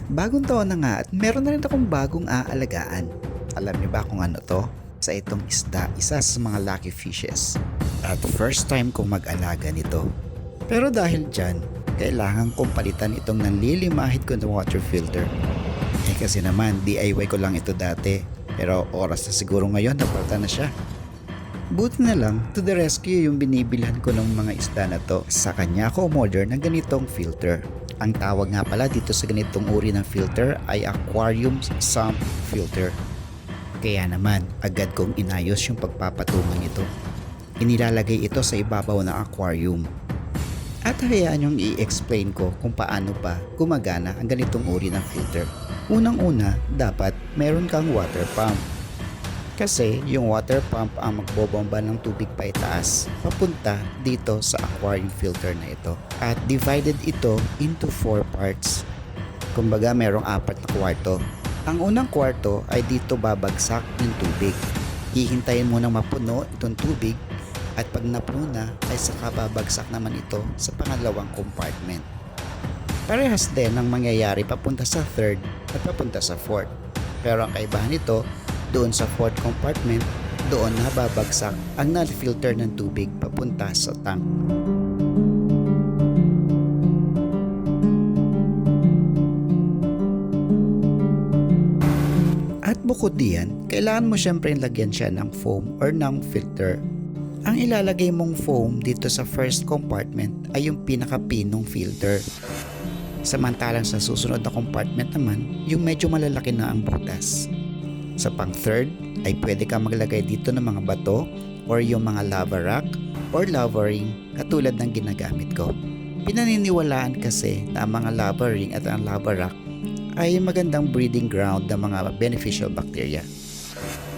Bagong taon na nga at meron na rin akong bagong aalagaan. Alam niyo ba kung ano to? Sa itong isda, isa sa mga lucky fishes. At first time kong mag-alaga nito. Pero dahil dyan, kailangan kong palitan itong nanlilimahid ko na water filter. Kasi naman, DIY ko lang ito dati. Pero oras na siguro ngayon, napalitan na siya. Buti na lang, to the rescue yung binibilhan ko ng mga isda na to. Sa kanya ako umorder ng ganitong filter. Ang tawag nga pala dito sa ganitong uri ng filter ay aquarium sump filter. Kaya naman, agad kong inayos yung pagpapatungan nito. Inilalagay ito sa ibabaw ng aquarium. At hayaan yung i-explain ko kung paano pa gumagana ang ganitong uri ng filter. Unang-una, dapat meron kang water pump. Kasi yung water pump ang magbobomba ng tubig pa itaas papunta dito sa aquarium filter na ito. At divided ito into 4 parts. Kumbaga merong 4 na kwarto. Ang unang kwarto ay dito babagsak yung tubig. Hihintayin mo nang mapuno itong tubig at pag napuno na ay saka babagsak naman ito sa pangalawang compartment. Parehas din ang mangyayari papunta sa 3rd at papunta sa 4th. Pero ang kaibahan nito, doon sa 4th compartment, doon na babagsak ang na-filter ng tubig papunta sa tank. At bukod diyan, kailangan mo syempre lagyan siya ng foam or ng filter. Ang ilalagay mong foam dito sa first compartment ay yung pinakapinong filter. Samantalang sa susunod na compartment naman, yung medyo malalaki na ang butas. Sa pang third ay pwede kang maglagay dito ng mga bato or yung mga lava rock or lava ring katulad ng ginagamit ko. Pinaniniwalaan kasi na ang mga lava ring at ang lava rock ay magandang breeding ground ng mga beneficial bacteria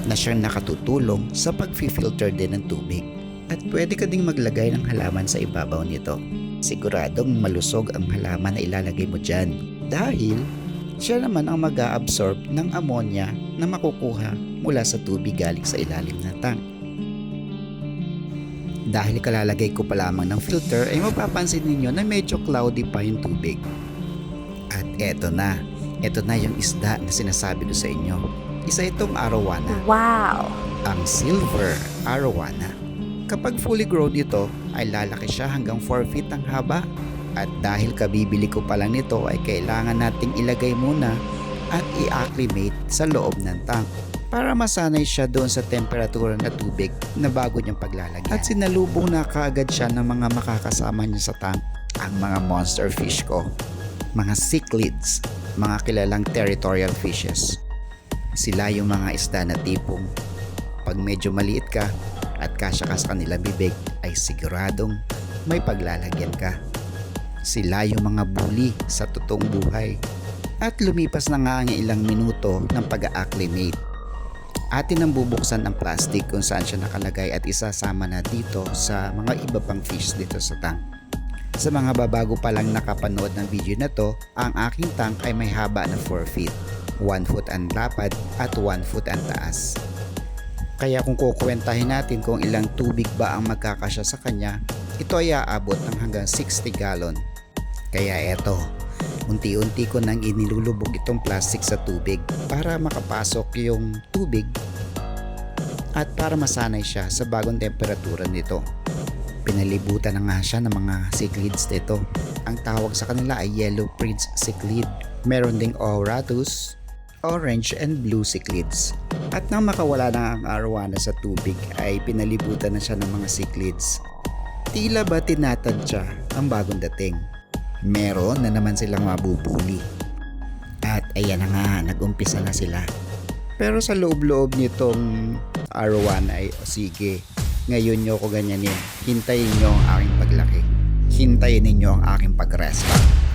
na siyang nakatutulong sa pag-filter din ng tubig. At pwede ka ding maglagay ng halaman sa ibabaw nito. Siguradong malusog ang halaman na ilalagay mo dyan dahil siya naman ang mag-a-absorb ng ammonia na makukuha mula sa tubig galing sa ilalim ng tank. Dahil kalalagay ko pa lamang ng filter ay mapapansin ninyo na medyo cloudy pa yung tubig. At eto na yung isda na sinasabi ko sa inyo. Isa itong arowana. Wow! Ang silver arowana. Kapag fully grown ito ay lalaki siya hanggang 4 feet ang haba. At dahil kabibili ko pa lang nito ay kailangan nating ilagay muna at i-acclimate sa loob ng tank para masanay siya doon sa temperatura na tubig na bago niyang paglalagyan. At sinalubong na kaagad siya ng mga makakasama niya sa tank, ang mga monster fish ko, mga cichlids, mga kilalang territorial fishes. Sila yung mga isda na tipong pag medyo maliit ka at kasya ka sa kanilang bibig ay siguradong may paglalagyan ka. Sila yung mga bully sa totoong buhay. At lumipas na nga ang ilang minuto ng pag-acclimate. Atin ang bubuksan ang plastic kung saan siya nakalagay at isasama na dito sa mga iba pang fish dito sa tank. Sa mga babago pa lang nakapanood ng video na to, ang aking tank ay may haba na 4 feet, 1 foot ang lapad at 1 foot ang taas. Kaya kung kukwentahin natin kung ilang tubig ba ang magkakasya sa kanya, ito ay aabot ng hanggang 60 gallon. Kaya eto, unti-unti ko nang inilulubog itong plastic sa tubig para makapasok yung tubig at para masanay siya sa bagong temperatura nito. Pinalibutan na nga siya ng mga cichlids nito. Ang tawag sa kanila ay yellow prince cichlid. Meron ding auratus, orange and blue cichlids. At nang makawala na ang arowana sa tubig ay pinalibutan na siya ng mga cichlids. Tila ba tinatadya ang bagong dating? Meron na naman silang mabubuli. At ayan na nga, nag-umpisa na sila. Pero sa loob-loob nitong arowana ay sige, ngayon nyo ko ganyanin. Hintayin nyo ang aking paglaki. Hintayin ninyo ang aking pag-rescue.